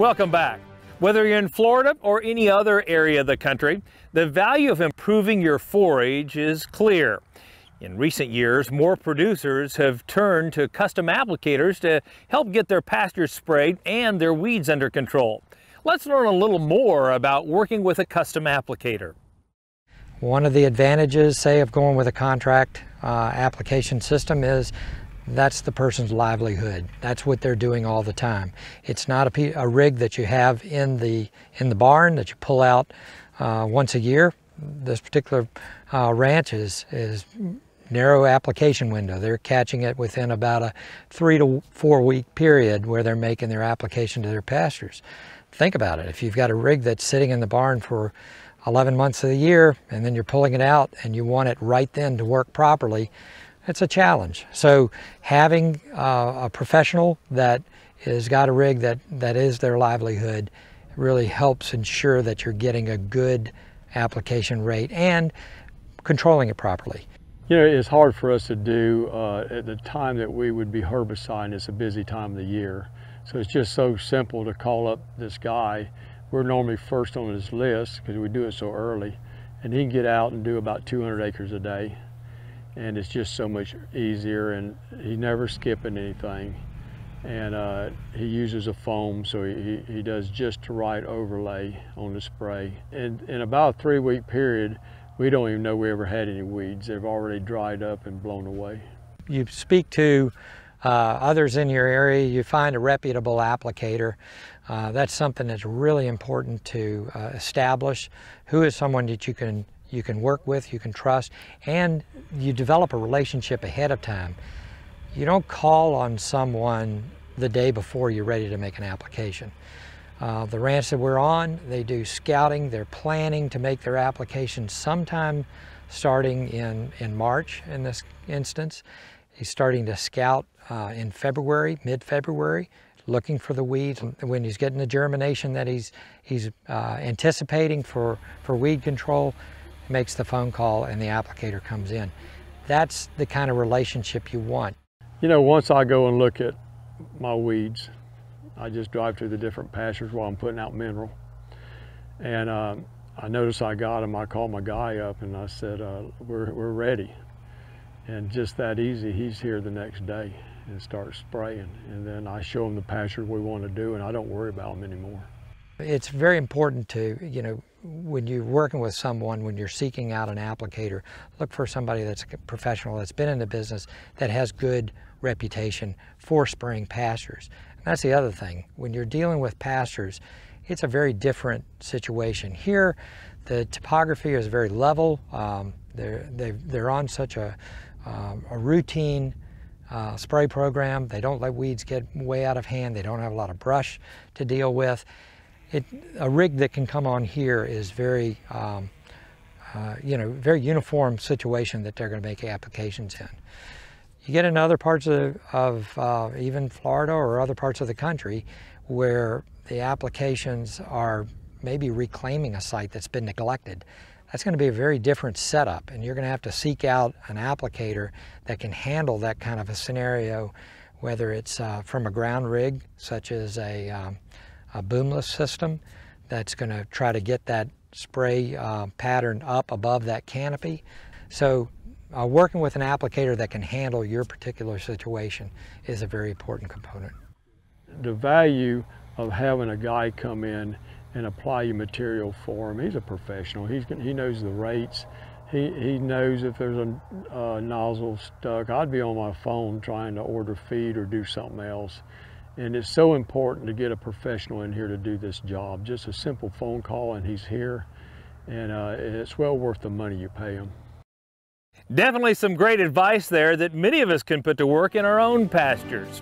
Welcome back. Whether you're in Florida or any other area of the country, the value of improving your forage is clear. In recent years, more producers have turned to custom applicators to help get their pastures sprayed and their weeds under control. Let's learn a little more about working with a custom applicator. One of the advantages, say, of going with a contract application system is that's the person's livelihood. That's what they're doing all the time. It's not a rig that you have in the barn that you pull out once a year. This particular ranch is narrow application window. They're catching it within about a 3 to 4 week period where they're making their application to their pastures. Think about it. If you've got a rig that's sitting in the barn for 11 months of the year and then you're pulling it out and you want it right then to work properly, it's a challenge. So having a professional that has got a rig that is their livelihood really helps ensure that you're getting a good application rate and controlling it properly. You know, it's hard for us to do at the time that we would be herbiciding. It's a busy time of the year. So it's just so simple to call up this guy. We're normally first on his list because we do it so early. And he can get out and do about 200 acres a day. And it's just so much easier, and he's never skipping anything. And he uses a foam, so he does just the right overlay on the spray. And in about a 3-week period, we don't even know we ever had any weeds. They've already dried up and blown away. You speak to others in your area, you find a reputable applicator. That's something that's really important to establish. Who is someone that you can work with, you can trust, and you develop a relationship ahead of time. You don't call on someone the day before you're ready to make an application. The ranch that we're on, they do scouting. They're planning to make their application sometime starting in March in this instance. He's starting to scout in February, mid-February, looking for the weeds. When he's getting the germination that he's anticipating for weed control, makes the phone call and the applicator comes in. That's the kind of relationship you want. You know, once I go and look at my weeds, I just drive to the different pastures while I'm putting out mineral. And I notice I got them. I called my guy up and I said, we're ready. And just that easy, he's here the next day and starts spraying. And then I show him the pasture we want to do, and I don't worry about them anymore. It's very important to, you know, when you're working with someone, when you're seeking out an applicator, look for somebody that's a professional, that's been in the business, that has good reputation for spraying pastures. And that's the other thing. When you're dealing with pastures, it's a very different situation. Here, the topography is very level. They're on such a routine spray program. They don't let weeds get way out of hand. They don't have a lot of brush to deal with. A rig that can come on here is very, very uniform situation that they're going to make applications in. You get in other parts of even Florida or other parts of the country where the applications are maybe reclaiming a site that's been neglected. That's going to be a very different setup, and you're going to have to seek out an applicator that can handle that kind of a scenario, whether it's from a ground rig, such as a boomless system that's going to try to get that spray pattern up above that canopy. So working with an applicator that can handle your particular situation is a very important component. The value of having a guy come in and apply your material for him, he's a professional. He knows the rates. He knows if there's a nozzle stuck. I'd be on my phone trying to order feed or do something else. And it's so important to get a professional in here to do this job. Just a simple phone call and he's here, and it's well worth the money you pay him. Definitely some great advice there that many of us can put to work in our own pastures.